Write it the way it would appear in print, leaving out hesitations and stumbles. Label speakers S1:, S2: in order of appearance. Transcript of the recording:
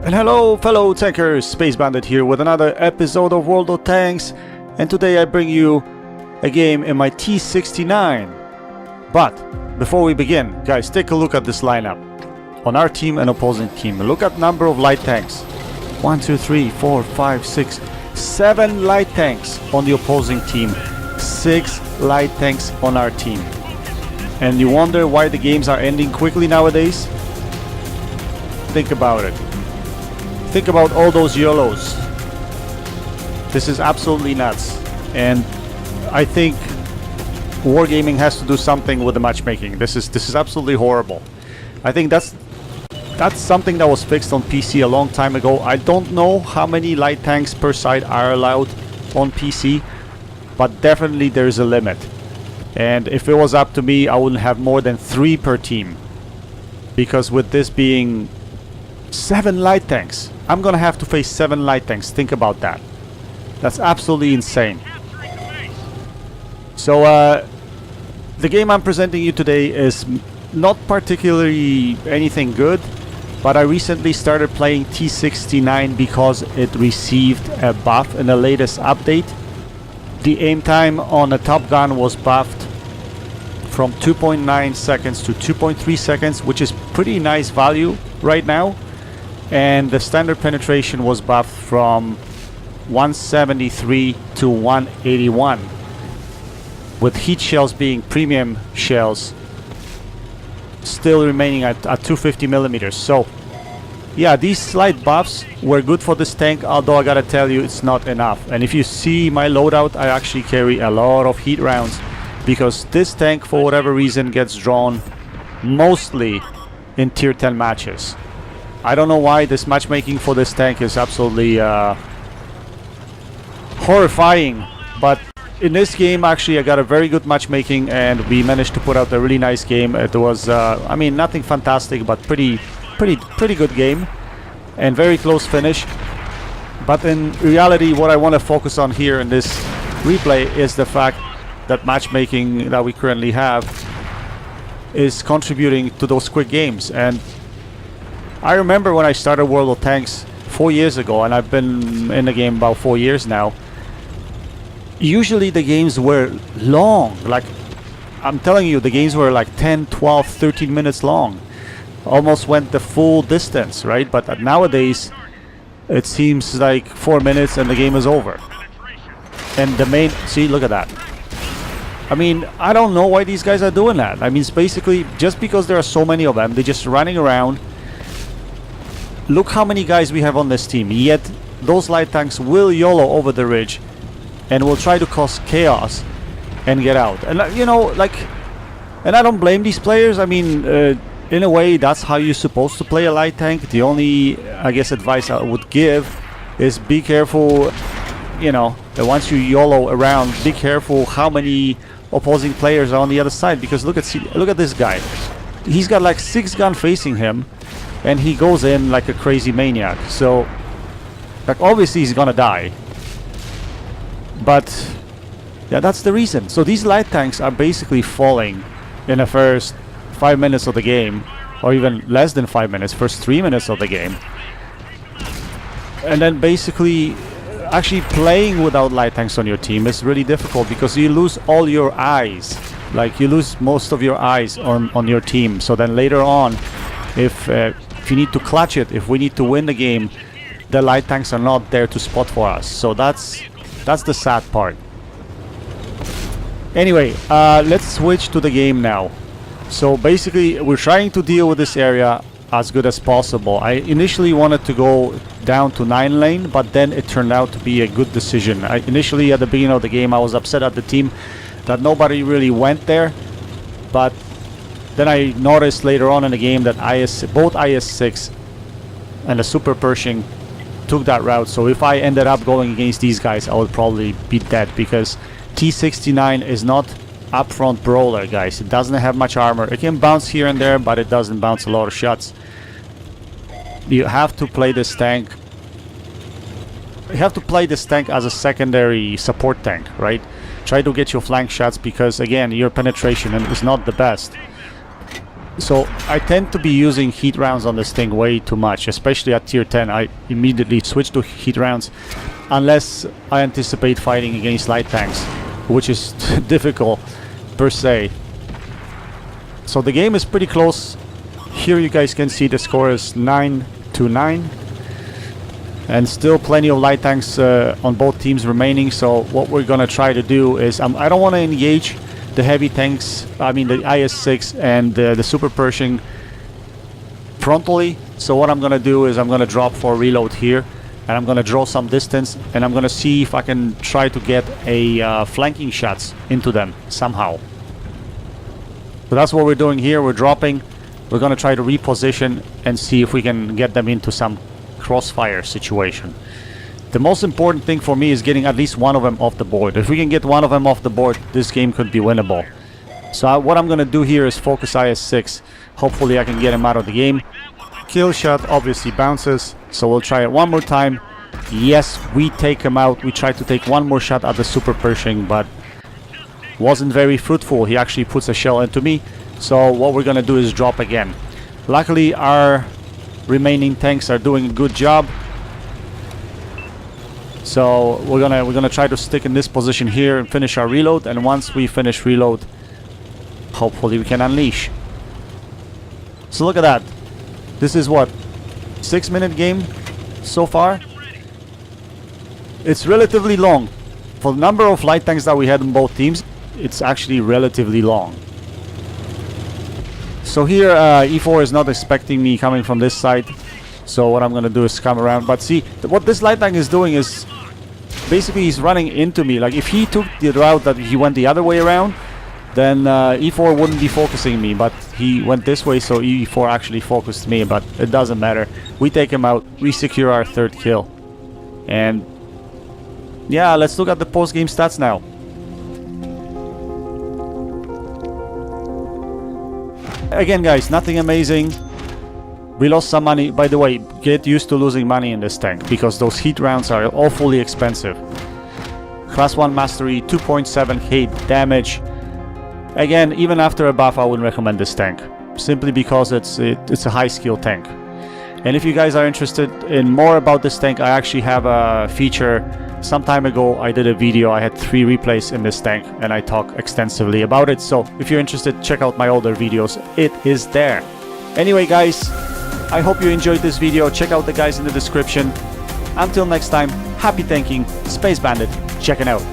S1: And hello fellow tankers, Space Bandit here with another episode of World of Tanks, and today I bring you a game in my T69. But before we begin, guys, take a look at this lineup. On our team and opposing team, look at number of light tanks. 1, 2, 3, 4, 5, 6, 7 light tanks on the opposing team, 6 light tanks on our team. And you wonder why the games are ending quickly nowadays? Think about it. Think about all those YOLOs. This is absolutely nuts, and I think Wargaming has to do something with the matchmaking. This is absolutely horrible. I think that's something that was fixed on PC a long time ago. I don't know how many light tanks per side are allowed on PC, but definitely there's a limit. And if it was up to me, I wouldn't have more than 3 per team, because with this being 7 light tanks, I'm gonna have to face 7 light tanks. Think about that. That's absolutely insane. So the game I'm presenting you today is not particularly anything good, but I recently started playing T69 because it received a buff in the latest update. The aim time on a Top Gun was buffed from 2.9 seconds to 2.3 seconds, which is pretty nice value right now. And the standard penetration was buffed from 173 to 181, with heat shells being premium shells still remaining at 250 millimeters. So yeah, these slight buffs were good for this tank, although I gotta tell you, it's not enough. And if you see my loadout, I actually carry a lot of heat rounds, because this tank, for whatever reason, gets drawn mostly in tier 10 matches. I don't know why. This matchmaking for this tank is absolutely horrifying, but in this game actually I got a very good matchmaking and we managed to put out a really nice game. It was I mean, nothing fantastic, but pretty good game and very close finish. But in reality, what I want to focus on here in this replay is the fact that matchmaking that we currently have is contributing to those quick games. And I remember when I started World of Tanks 4 years ago, and I've been in the game about 4 years now. Usually the games were long, like I'm telling you, the games were like 10, 12, 13 minutes long. Almost went the full distance, right? But nowadays it seems like 4 minutes and the game is over. And the main, see, look at that. I mean, I don't know why these guys are doing that. I mean, it's basically just because there are so many of them, they're just running around. Look how many guys we have on this team, yet those light tanks will YOLO over the ridge and will try to cause chaos and get out. And you know, like, and I don't blame these players. I mean, in a way, that's how you're supposed to play a light tank. The only, I guess, advice I would give is be careful, you know, that once you YOLO around, be careful how many opposing players are on the other side, because look at this guy. He's got like 6 guns facing him, and he goes in like a crazy maniac. So, like, obviously he's gonna die. But yeah, that's the reason. So these light tanks are basically falling in the first 5 minutes of the game, or even less than 5 minutes, first 3 minutes of the game. And then basically, actually playing without light tanks on your team is really difficult, because you lose all your eyes. Like, you lose most of your eyes on your team. So then later on, if you need to clutch it, if we need to win the game, the light tanks are not there to spot for us. So that's the sad part. Anyway, let's switch to the game now. So basically, we're trying to deal with this area as good as possible. I initially wanted to go down to 9 lane, but then it turned out to be a good decision. Initially, at the beginning of the game, I was upset at the team that nobody really went there, but then I noticed later on in the game that both IS-6 and the Super Pershing took that route. So if I ended up going against these guys, I would probably be dead, because T69 is not upfront brawler, guys. It doesn't have much armor. It can bounce here and there, but it doesn't bounce a lot of shots. You have to play this tank. You have to play this tank as a secondary support tank, right? Try to get your flank shots, because again, your penetration is not the best. So I tend to be using heat rounds on this thing way too much, especially at tier 10. I immediately switch to heat rounds unless I anticipate fighting against light tanks, which is difficult per se. So the game is pretty close. Here you guys can see the score is 9-9, and still plenty of light tanks on both teams remaining. So what we're gonna try to do is I don't want to engage the heavy tanks, I mean the IS-6 and the Super Pershing frontally. So what I'm gonna do is I'm gonna drop for reload here, and I'm gonna draw some distance, and I'm gonna see if I can try to get a flanking shots into them somehow. So that's what we're doing here. We're dropping. We're gonna try to reposition and see if we can get them into some crossfire situation. The most important thing for me is getting at least one of them off the board. If we can get one of them off the board, this game could be winnable. So what I'm gonna do here is focus IS-6. Hopefully I can get him out of the game. Kill shot obviously bounces, so we'll try it one more time. Yes, we take him out. We tried to take one more shot at the Super Pershing, but wasn't very fruitful. He actually puts a shell into me. So what we're gonna do is drop again. Luckily our remaining tanks are doing a good job. So we're gonna try to stick in this position here and finish our reload, and once we finish reload, hopefully we can unleash. So look at that. This is what, 6-minute game so far? It's relatively long. For the number of light tanks that we had in both teams, it's actually relatively long. So here E4 is not expecting me coming from this side. So what I'm gonna do is come around. But see, what this light tank is doing is basically he's running into me. Like if he took the route that he went the other way around, then E4 wouldn't be focusing me. But he went this way, so E4 actually focused me. But it doesn't matter. We take him out. We secure our 3rd kill. And yeah, let's look at the post-game stats now. Again, guys, nothing amazing. We lost some money. By the way, get used to losing money in this tank, because those heat rounds are awfully expensive. Class 1 mastery, 2.7k damage. Again, even after a buff, I wouldn't recommend this tank, simply because it's a high skill tank. And if you guys are interested in more about this tank, I actually have a feature. Some time ago I did a video. I had 3 replays in this tank and I talk extensively about it. So if you're interested, check out my older videos. It is there. Anyway, guys, I hope you enjoyed this video. Check out the guys in the description. Until next time, happy tanking. Space Bandit checking out.